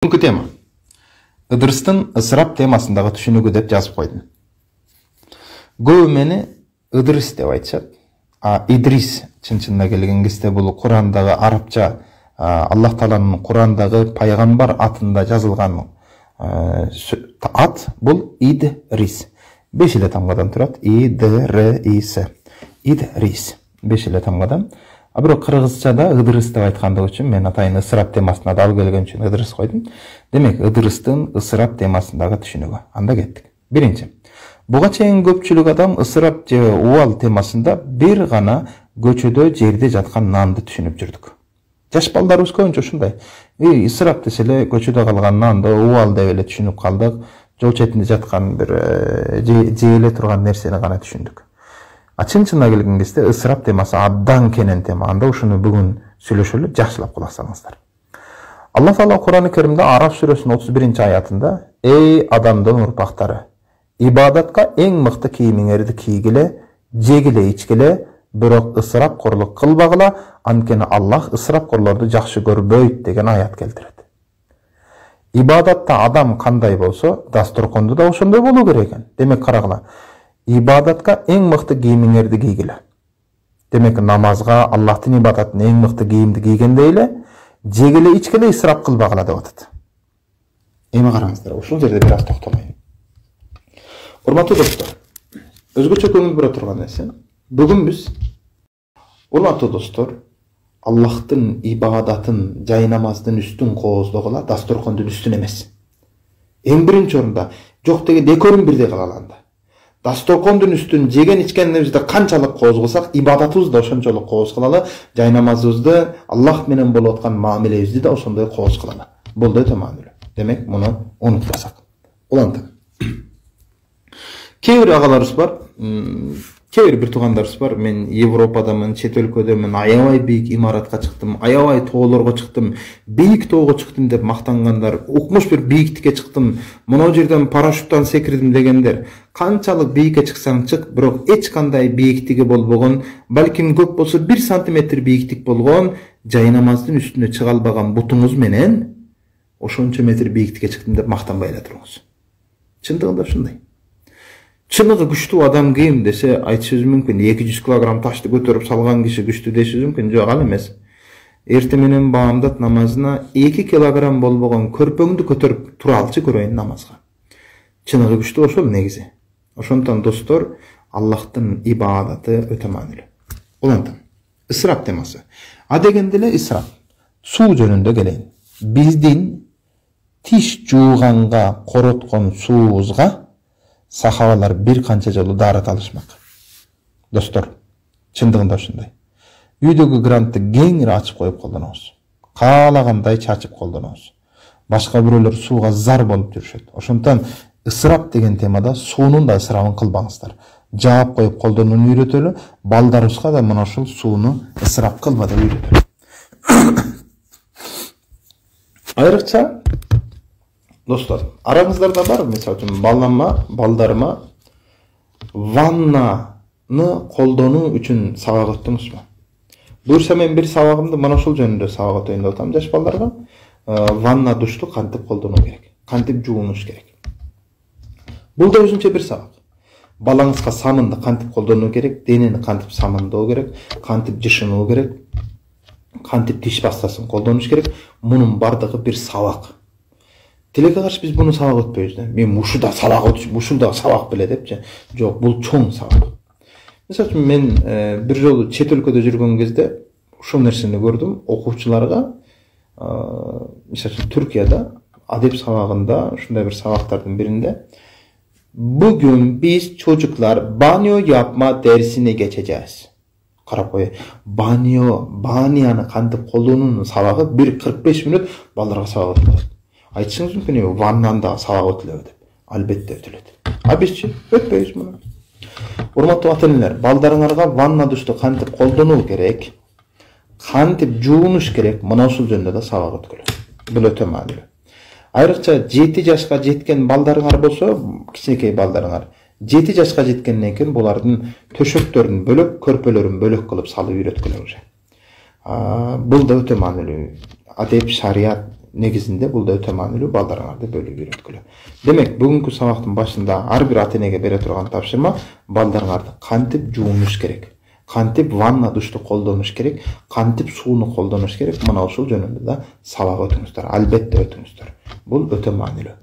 Бүгүнкү тема ыдырыстын ысырап темасындагы түшүнүгү деп жазып койдум. Көбү мени ыдырыс деп айтышат. Идрис чын-чынына келген кезде бул Курандагы арабча Аллах Тааланын Курандагы пайгамбар атында жазылган ат бул Идрис. 5 эле тамгадан турат. Идрис. Идрис. 5 эле тамгадан. Бирок кыргызчада ыдырыс деп айткандыгы үчүн мен атайын ысырап темасына да алып келген үчүн ыдырыс койдум. Демек, ыдырыстын ысырап темасындагы түшүнүгү. Анда кеттик. Биринчи. Буга чейин көпчүлүк адам ысырап же убал темасында бир гана көчөдө жерде жаткан нанды түшүнүп жүрдүк. Жаш балдарыбыз көбүнчө ушундай. Ысырап десе эле көчөдө калган нанды убал деп эле түшүнүп калдык. Жол четинде жаткан бир жееле турган нерсени гана түшүндүк. Чын-чынына келген кезде ысырап темасы абдан кенен тема. Анда ушуну бүгүн сүйлөшөлү, жакшылап кулак салыңыздар. Аллах Таала Кур'ан-ы Керимде Арaf сүрөсүнүн 31 аятында: "Эй адамдын урпактары, ибадатка эң мыкты кийимиңерди кийгиле, жегиле, ичкиле, бирок ысырапкорлук кылбагыла, анткени Аллах ысырапкорлорду жакшы көрбөйт" деген аят келтирет. Ибадатта адам кандай болсо, дасторконду да ошондой болуу керек экен. Демек карагыла. Ибадатка эң мыкты кийимиңерди кийгиле. Демек намазга, Аллахтын ибадатына эң мыкты кийимди кийгендей эле, жегиле, ичкиле, ысырап кылбагыла деп атат. Эми караңыздар, ушул жерде бир аз токтолоюн. Урматтуу достор, өзгөчө көңүл бура турган нерсе. Бүгүн биз, урматтуу достор, Аллахтын ибадатын жай намаздын үстүн кооздогула, дасторкондун үстүн эмес. Эң биринчи орунда жок дегенде экөөнүн бирдей кылаланды. Дасторкондун үстүн жеген ичкенибизди канчалык кооз кылсак, ибадатыбызды да ошончолук кооз кылалы, жай намазыбызды, Аллах менен болуп аткан мамилебизди да ошондой кооз кылалы. Бул да өтө маанилүү. Демек, муну унутпасак. Улантып. Кээ бир агаларыбыз бар, кээ бир туугандарыбыз бар. Мен Европадамын, чет өлкөдөмүн, аябай бийик имаратка чыктым, аябай тоолорго чыктым, бийик тоого чыктым деп мактангандар, укмуш бир бийиктикке чыктым, мына жерден парашюттан секирдим дегендер. Канчалык бийикке чыксаң чык, бирок эч кандай бийиктиги болбогон, балким көп болсо 1 сантиметр бийиктик болгон, жай намаздын үстүнө чыга албаган бутуңуз менен ошончо метр бийиктикке чыктым деп мактанбай эле туруңуз. Чындыгында ушундай. Чыныгы күчтүү адам ким десе айтышыбыз мүмкүн. 200 килограмм ташты көтөрүп салган киши күчтүү дешибиз мүмкүн. Жок, ал эмес. Эрте менен баамдат намазына 2 килограмм болбогон көрпөңдү көтөрүп тура алчы көрөйүн намазга. Чыныгы күчтүү ошол негизи. Ошондон достор, Аллахтын ибадаты өтө маанилүү. Улантам. Ысырап темасы. Дегенде эле ысырап. Суу жөнүндө келейин. Биздин тиш жууганга короткон суубузга сахабалар бир канча жолу даарат алышмак. Достор, чындыгында ушундай. Үйдөгү крантты кеңири ачып коюп колдонобуз. Каалагандай чачып колдонобуз. Башка бирөөлөр сууга зар болуп жүрүшөт. Ошондон ысырап деген темада суунун да ысырабын кылбаңыздар. Жаап коюп колдонууну үйрөтөлү, балдарыбызга да мына ушул сууну ысырап кылба деп үйрөтөлү. Айрыкча достор, араңыздарда бар, мисалы үчүн балдарыма ваннаны колдонуу үчүн сабак өттүңүзбү? Буюрса мен бир сабагымды мына ушул жөнүндө сабак өтөйүн деп атам жаш балдарга. Ванна душту кантип колдонуу керек, кантип жуунуш керек. Бул да өзүнчө бир сабак. Балаңызга самынды кантип колдонуу керек, денени кантип самындоо керек, кантип жышынуу керек, кантип тиш пастасын колдонуш керек. Мунун бардыгы бир сабак. Тилекке каршы биз буну сабак өтпөйбүз да. Мен ушуда сабак өтүп, ушунда сабак беле депчи. Жок, бул чоң сабак. Мисалы үчүн мен бир жолу чет өлкөдө жүргөн кезде ушул нерсени көрдүм. Окуучуларга мисалы үчүн Түркияда адеп сабагында ушундай бир сабактардын биринде "Bugün biz çocuklar banyo yapma dersine geçeceğiz." Карап кой. Баняны кантип колдонуунун сабагы 1-45 мүнөт балдарга сабак өтүлөт. Айтышыңыз мүмкүн, ваннанда сабак өтүлөбү деп. Албетте өтүлөт. Бизчи өтпөйбүз муну. Урматтуу ата-энелер, балдарыңарга ванна душту кантип колдонуу керек, кантип жуунуш керек, мына ушул жөнүндө да сабак өткүлө. Бул өтө маанилүү. Айрыкча 7 жашка жеткен балдарыңар болсо, кичинекей балдарыңар 7 жашка жеткенден кийин булардын төшөктөрүн бөлөк, көрпөлөрүн бөлөк кылып салып үйрөткүлө уже. Бул да өтө маанилүү. Адеп, шарият негизинде бул да өтө маанилүү, балдарыңарды бөлүп үйрөткүлө. Демек, бүгүнкү сабактын башында ар бир ата энеге бере турган тапшырма балдарыңарды кантип жуунуш керек, кантип ванна душту колдонуш керек, кантип сууну колдонуш керек, мына ушул жөнүндө да сабак өтүңүздөр, албетте өтүңүздөр. Бул өтө маанилүү.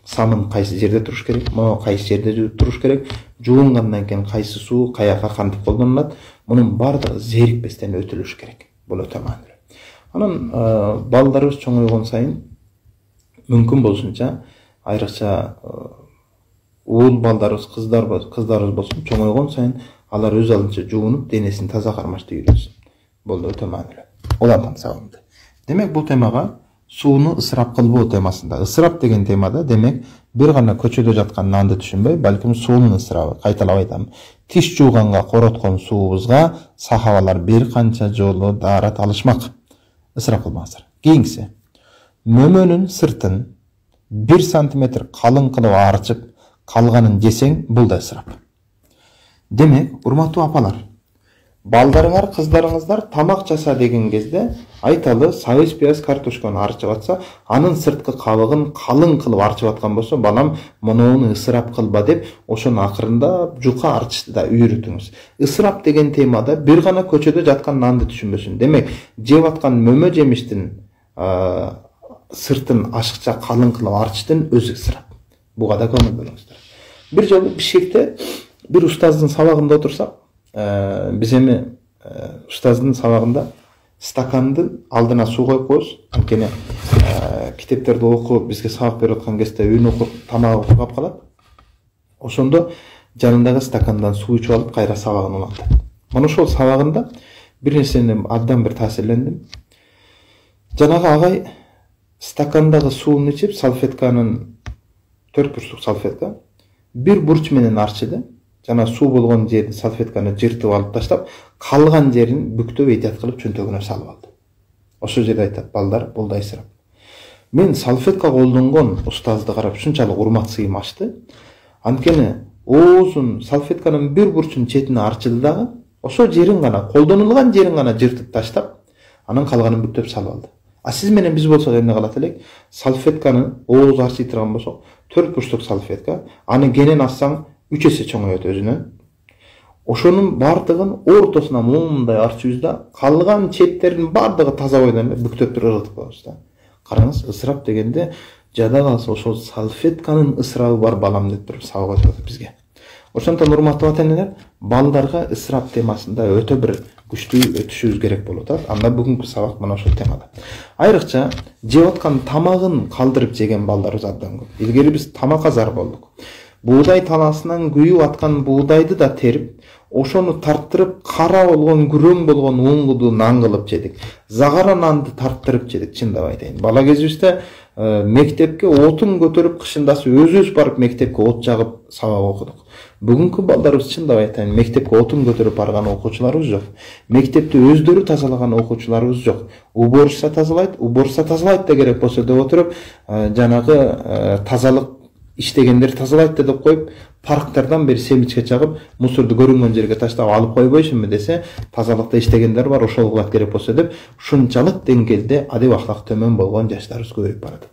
Самын кайсы жерде туруш керек, мына кайсы жерде туруш керек, жуунгандан кийин кайсы суу каяка кантип колдонулат, мунун баардыгы зерикпестен өтүлүш керек. Бул өтө маанилүү. Анан балдарыбыз чоңойгон сайын мүмкүн болушунча, айрыкча уул балдарыбыз, кыздарыбыз болсун, чоңойгон сайын алар өз алдынча жуунуп, денесин таза кармашты үйрөнсүн. Бул өтө маанилүү. Улантам сабагымды. Демек, бул темага сууну ысырап кылбоо темасында. Ысырап деген темада, демек, бир гана көчөдө жаткан нанды түшүнбөй, балким суунун ысырабы. Кайталап айтам. Тиш жууганга короткон суубузга сахабалар бир канча жолу даарат алышмак. Ысырап кылбаңыздар. Кийинкиси. Мөмөнүн сыртын 1 сантиметр калың кылып арчып калганын жесең, бул да ысырап. Демек, урматтуу апалар, балдарыңар, кыздарыңыздар тамак жаса деген кезде айталы сабыз, пияз, картошканы арчып атса, анын сырткы кабыгын калың кылып арчып аткан болсо, балам, монуну ысырап кылба деп, ошону акырында жука арчышты да үйрөтүңүз. Ысырап деген темада бир гана көчөдө жаткан нанды түшүнбөсүн. Демек, жеп аткан мөмө жемиштин сыртын ашыкча калың кылып арчыштын өзү ысырап. Буга да көңүл бөлүңүздөр. Бир жолу Бишкекте бир устаздын сабагында отурсак, биз эми устаздын сабагында стакандын алдына суу коюп коебуз. Анткени китептерди окуп, бизге сабак берип аткан кезде үнү куруп, тамагы кургап калат. Ошондо жанындагы стакандан суу ичип алып, кайра сабагын улантат. Мына ошол сабагында бир нерсени абдан бир таасирлендим. Жанагы агай стакандагы сууну ичип, салфетканын 4 бурчтук салфетка бир бурч менен арчыды. Жана суу болгон жерди салфетканы жыртып алып таштап, калган жерин бүктөп этият кылып чөнтөгүнө салып алды. Ошол жерде айтат, балдар, бул да ысырап. Мен салфетка колдонгон устазды карап ушунчалык урмат сыйым ачты. Анткени оозун салфетканын бир бурчун четине арчыды дагы, ошол жерин гана, колдонулган жерин гана жыртып таштап, анын калганын бүктөп салып алды. А сиз менен биз болсок эмне кылат элек? Салфетканы ооз арчый турган болсок, 4 бурчтук салфетка, аны кенен ассаң 3 эсе чоңойот өзүнөн. Ошонун бардыгын ортосуна момундай арчыбыз да, калган четтерин бардыгы таза бойдон бүктөп туруп ыргытып коебуз да. Караңыз, ысырап дегенде жада калса ошол салфетканын ысырабы бар балам деп туруп сабак өтүп атат бизге. Ошондон урматтуу ата энелер, балдарга ысырап темасында өтө бир күчтүү өтүшүбүз керек болуп атат. Анда бүгүнкү сабак мына ошол темада. Айрыкча жеп аткан тамагын калдырып жеген балдарыбыз абдан көп. Илгери биз тамак азар болдук. Буудай таласынан күйүп аткан буудайды да терип, ошону тарттырып, кара болгон, күрөң болгон уңгуду нан кылып жедик. Загара нанды тарттырып жедик, чындап айтайын. Бала кезибизде мектепке отун көтөрүп, кышындасы өзүбүз барып мектепке от жагып сабак окудук. Бүгүнкү балдарыбыз, чындап айтайын, мектепке отун көтөрүп барган окуучуларыбыз жок. Мектепти өздөрү тазалаган окуучуларыбыз жок. Уборщица тазалайт да керек болсо деп отуруп, жанагы тазалык иштегендер тазалайт деп коюп, парктардан бери семичке чагып, мусорду көрүнгөн жерге таштап алып койбойсунбу десе, тазалыкта иштегендер бар, ошол кылат керек болсо деп, ушунчалык деңгээлде адеп ахлак төмөн болгон жаштарыбыз көбөйүп баратат.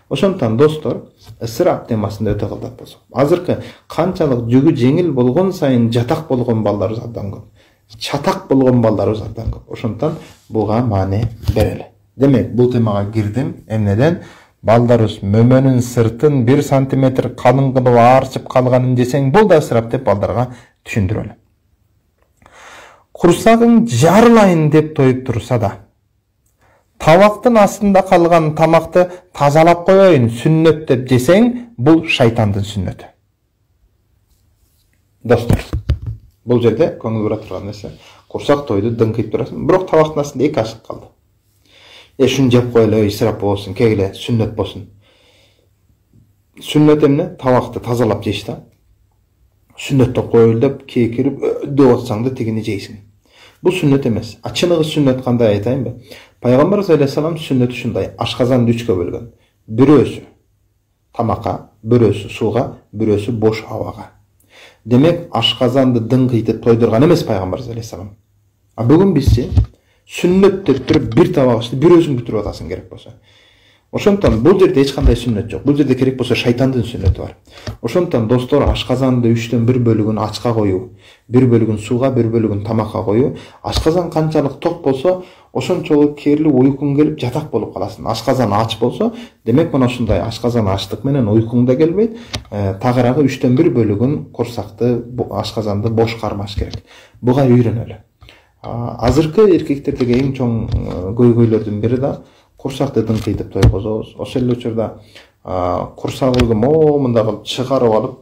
Ошондон достор, ысырап темасында өтө кылдат болсок, азыркы канчалык жүгү жеңил болгон сайын жатак болгон балдарыбыз абдан көп. Чатак болгон балдарыбыз абдан көп. Ошондон буга маани берели. Демек, бул темага кирдим. Эмнеден? Балдарыбыз мөмөнүн сыртын 1 сантиметр калың кылып арчып калганын жесең, бул да ысырап деп балдарга түшүндүрөлү. Курсагың жарылайын деп тоюп турса да, табактын астында калган тамакты тазалап коеюн, сүннөт деп жесең, бул шайтандын сүннөтү. Достор, бул жерде көңүл бура турган нерсе, курсак тойду дыңкыйып турасың, бирок табактын астында 2 кашык калды. Шуну жеп коелу, ысырап болсун, кегиле сүннөт болсун. Сүннөт эмне? Табакты тазалап жеш да. Сүннөттө коелу деп кекирип деп атсаң да тигини жейсиң. Бул сүннөт эмес. А чыныгы сүннөт кандай айтайынбы? Пайгамбар саллаллаху алейхи вассалам сүннөтү ушундай: ашказанды 3кө бөлгөн. Бирөөсү тамакка, бирөөсү сууга, бирөөсү бош абага. Демек, ашказанды дыңкыйтып тойдурган эмес пайгамбар саллаллаху алейхи вассалам. А бүгүн бизчи сүннөт деп туруп бир табак ашты, бир өзүң бүтүрүп атасың керек болсо. Ошондон бул жерде эч кандай сүннөт жок. Бул жерде керек болсо шайтандын сүннөтү бар. Ошондон достор, ашказанды 3төн 1 бөлүгүн ачка коюу, 1 бөлүгүн сууга, 1 бөлүгүн тамакка коюу. Ашказан канчалык ток болсо, ошончолук керилип уйкуң келип жатак болуп каласың. Ашказан ач болсо, демек мына ушундай ашказан ачтык менен уйкуң да келбейт. Тагыраагы 3төн 1 бөлүгүн курсакты, ашказанды бош кармаш керек. Буга үйрөнөлү. Азыркы эркектердеги эң чоң көйгөйлөрдүн бири да курсакты дыңкыйтып тойгозобуз. Ошол эле учурда курсагыбызды момундай кылып чыгарып алып,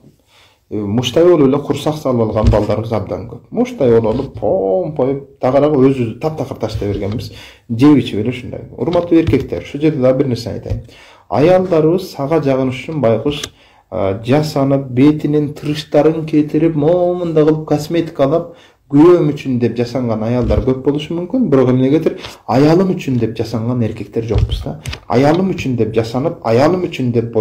муштай болуп эле курсак салып алган балдарыбыз абдан көп. Муштай болуп, помпоюп, тагыраагы өзүбүздү таптакыр таштай бергенбиз. Жеп ичип эле ушундай. Урматтуу эркектер, шу жерде да бир нерсе айтайын. Аялдарыбыз сага жагыныш үчүн байкуш жасанып, бетинин тырыштарын кетирип, момундай кылып косметикалап, күйөөм үчүн деп жасанган аялдар көп болушу мүмкүн, бирок эмнегедир аялым үчүн деп жасанган эркектер жокпуз да. Аялым үчүн деп жасанып, аялым үчүн деп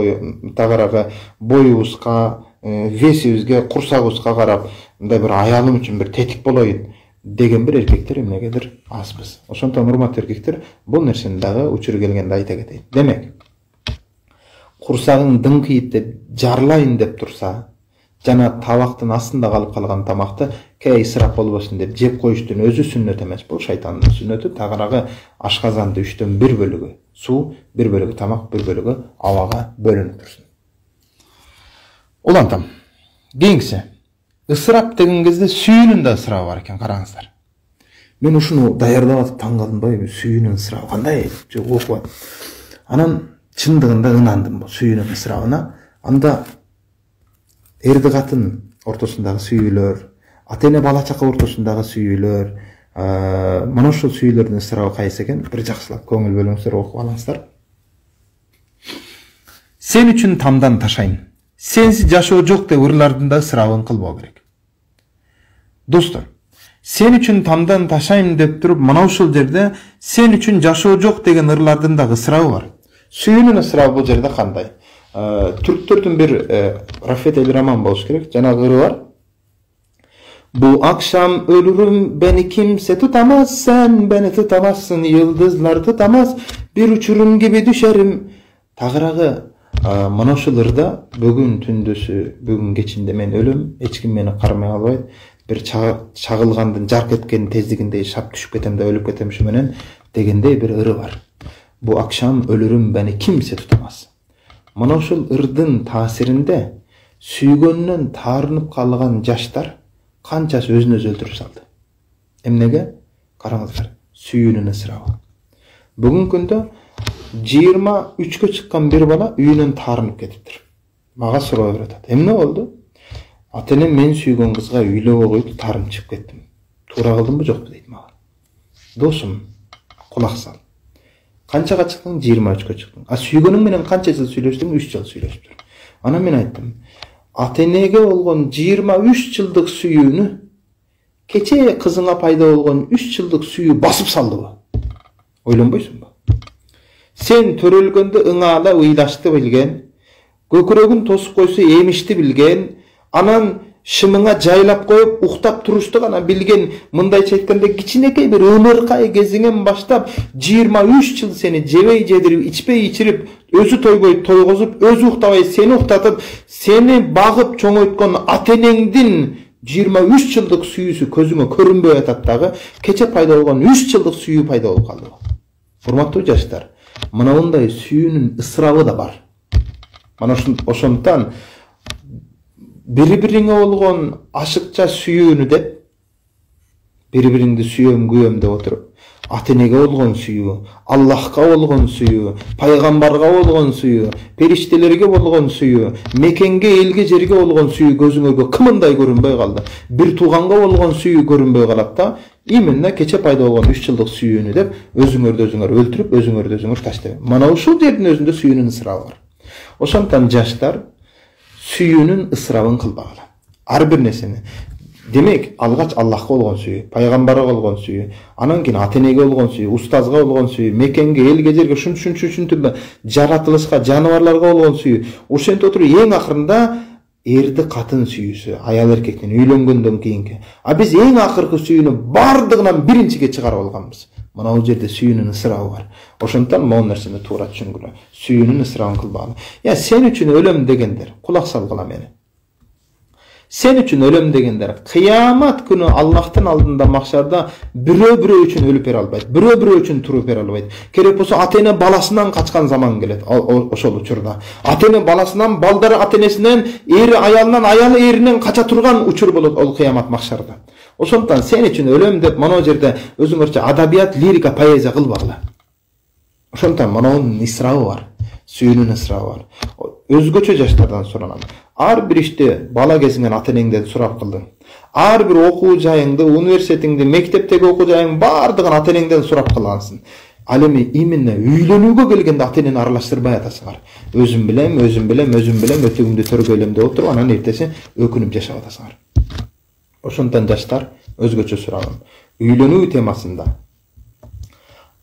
тагыраагы боюбузга, весибизге, курсагыбызга карап, мындай бир аялым үчүн бир тетик болоюн деген бир эркектер эмнегедир азбыз. Ошондон урматтуу эркектер, бул нерсени дагы учуру келгенде айта кетейин. Демек, курсагың дыңкыйт деп, жарлайын деп турса, жана табактын астында калып калган тамакты кээ ысырап болбосун деп жеп коюштун өзү сүннөт эмес. Бул шайтандын сүннөтү. Тагыраагы ашказанды 3төн 1 бөлүгү суу, 1 бөлүгү тамак, 1 бөлүгү абага бөлүнүп турсун. Улантам. Кийинкиси, ысырап деген кезде сүйүүнүн да ысырабы бар экен, караңыздар. Мен ушуну даярдап атып таң калдым, сүйүүнүн ысырабы кандай деп окуп. Анан чындыгында ынандым бул сүйүүнүн ысырабына. Анда эрди катын ортосундагы сүйүүлөр, ата-эне бала чака ортосундагы сүйүүлөр, мына ушул сүйүүлөрдүн ысырабы кайсы экен? Бир жакшылап көңүл бөлүңүздөр, окуп алыңыздар. Сен үчүн тамдан ташайын, сенсиз жашоо жок деп ырлардын да ысырабын кылбоо керек. Достор, сен үчүн тамдан ташайын деп туруп, мына ушул жерде сен үчүн жашоо жок деген ырлардын да ысырабы бар. Сүйүүнүн ысырабы бул жерде кандай? Түрктөрдүн бир Рафет Элраман болуш керек, жанагы ыры бар. Бу акшам өлүрүм, бени кимсе тутамаз, сен бени тутамазсың, йылдызлар тутамаз, бир учурун gibi düşerim. Тагыраагы мына ушул ырда бүгүн түндөсү, бүгүн кечинде мен өлөм, эч ким мени кармай албайт, бир чагылгандын жарк эткенин тездигиндей шап түшүп кетем да өлүп кетем ушу менен дегендей бир ыры бар. Бу акшам өлүрүм, бени кимсе тутамаз. Мына ушул ырдын таасиринде сүйгөнүнөн таарынып калган жаштар канчасы өзүн өзү өлтүрүп салды. Эмнеге? Караңыздар, сүйүүнүн ысырабы. Бүгүнкү күндө 23-кө чыккан бир бала үйүнөн таарынып кетиптир. Мага суроо берип атат. Эмне болду? Ата-энем мен сүйгөн кызга үйлөгө коюп таарынып чыгып кеттим. Туура кылдымбы жокпу дейт мага. Досум, кулак сал. Канчага чыктың? 23-кө чыктың. Сүйгөнүң менен канча жыл сүйлөштүң? 3 жыл сүйлөшүптүр. Анан мен айттым, ата-энеге болгон 23 жылдык сүйүүнү кече кызыңа пайда болгон 3 жылдык сүйүү басып салдыбы? Ойлонбойсуңбу? Сен төрөлгөндө ыңаала ыйлашты билген, көкүрөгүн тосуп койсо эмишти билген, анан шымыңа жайлап коюп уктап турушту гана билген, мындайча айтканда кичинекей бир ымыркай кезиңен баштап 23 жыл сени жебей жедирип, ичпей ичирип, өзү тойбой тойгозуп, өзү уктабай сени уктатып, сени багып чоңойткон ата-энеңдин 23 жылдык сүйүүсү көзүңө көрүнбөй атат дагы, кече пайда болгон 3 жылдык сүйүү пайда болуп калды. Урматтуу жаштар, мына мындай сүйүүнүн ысырабы да бар. Мана ошондон бири-бириңе болгон ашыкча сүйүүнү деп, бири-бириңди сүйөм, күйөм деп отуруп, ата-энеге болгон сүйүү, Аллахка болгон сүйүү, пайгамбарга болгон сүйүү, периштелерге болгон сүйүү, мекенге, элге, жерге болгон сүйүү көзүңөргө кымындай көрүнбөй калды. Бир тууганга болгон сүйүү көрүнбөй калат да, именно кече пайда болгон 3 жылдык сүйүүнү деп өзүңөрдү өзүңөр өлтүрүп, өзүңөрдү өзүңөр таштайбы. Мана ушул жердин өзүндө сүйүүнүн ысырабы бар. Ошондон жаштар сүйүүнүн ысырабын кылбагыла. Ар бир нерсени. Демек, алгач Аллахка болгон сүйүү, пайгамбарга болгон сүйүү, анан кийин ата-энеге болгон сүйүү, устазга болгон сүйүү, мекенге, элге, жерге, ушунчу жаратылышка, жаныбарларга болгон сүйүү. Ошентип отуруп эң акырында эрди катын сүйүүсү, аял эркектен үйлөнгөндөн кийинки. А биз эң акыркы сүйүүнү бардыгынан биринчиге чыгарып алганбыз. Мына бул жерде сүйүүнүн ысырабы бар. Ошондон могу нерсени туура түшүнгүлө. Сүйүүнүн ысырабын кылбагыла. Сен үчүн өлөм дегендер, кулак салгыла мени. Sen üçün ölüm degендер, кыямат күнү Аллахтын алдында макшарда бирөө үчүн өлүп бере албайт, бирөө үчүн туруп бере албайт. Керек болсо ата-эне баласынан качкан заман келет. Ошол учурда ата-эне баласынан, балдары ата-энесинен, эри аялынан, аялы эринен кача турган учур болот ол кыямат макшарда. Ошондон сен үчүн ölüm деп мына жерде өзүңөрчө адабият, лирика, поэзия кылбагыла. Ошондон мынанын ысырабы бар. Сүйүүнүн ысырабы бар. Өзгөчө жаштардан суранам. Ар бир ишти бала кезиңен ата-энеңден сурап кылдың. Ар бир окуу жайыңды, университетиңди, мектептеги окуу жайың бардыгын ата-энеңден сурап кылгансың. Ал эми именно үйлөнүүгө келгенде ата-энени аралаштырбай атасыңар. Өзүм билем, өтөгүмдү төргөйлөм деп отуруп, анан эртеси өкүнүп жашап атасыңар. Ошондон жаштар өзгөчө суранам. Үйлөнүү темасында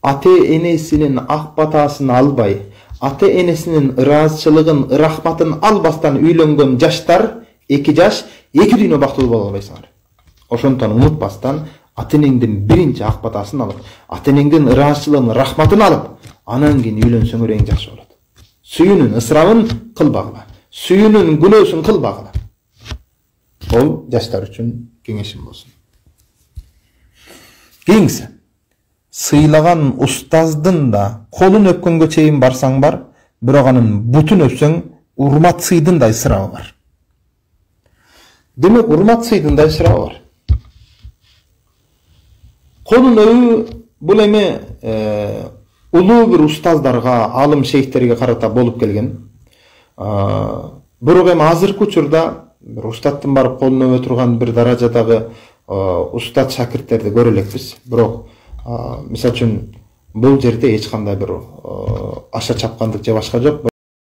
ата-энесинин ак батасын албай, ата-энесинин ыраазычылыгын, рахматын албастан үйлөнгөн жаштар 2 жаш, 2 дүйнө бактылуу боло албайсыңар. Ошондон унутпастан ата-энеңдин биринчи ак батасын алып, ата-энеңдин ыраазычылыгын, рахматын алып, анан кийин үйлөнсөңөр эң жакшы болот. Сүйүүнүн ысырабын кылбагыла. Сүйүүнүн күнөөсүн кылбагыла. Бул жаштар үчүн кеңешим болсун. Кийинкиси, сыйлаган устаздын да колун өпкөнгө чейин барсаң бар, бирок анын бутун өпсөң, урмат сыйдын да ысырабы бар. Демек, урмат сыйдын да ысырабы бар. Колун өбүү бул эми улуу бир устаздарга, алым шейхтерге карата болуп келген. Бирок эми азыркы учурда бир устаттын барып колун өбө турган бир даражадагы устат шакирттерди көрө элекпиз. Бирок мисалы үчүн бул жерде эч кандай бир аша чапкандык же башка жок.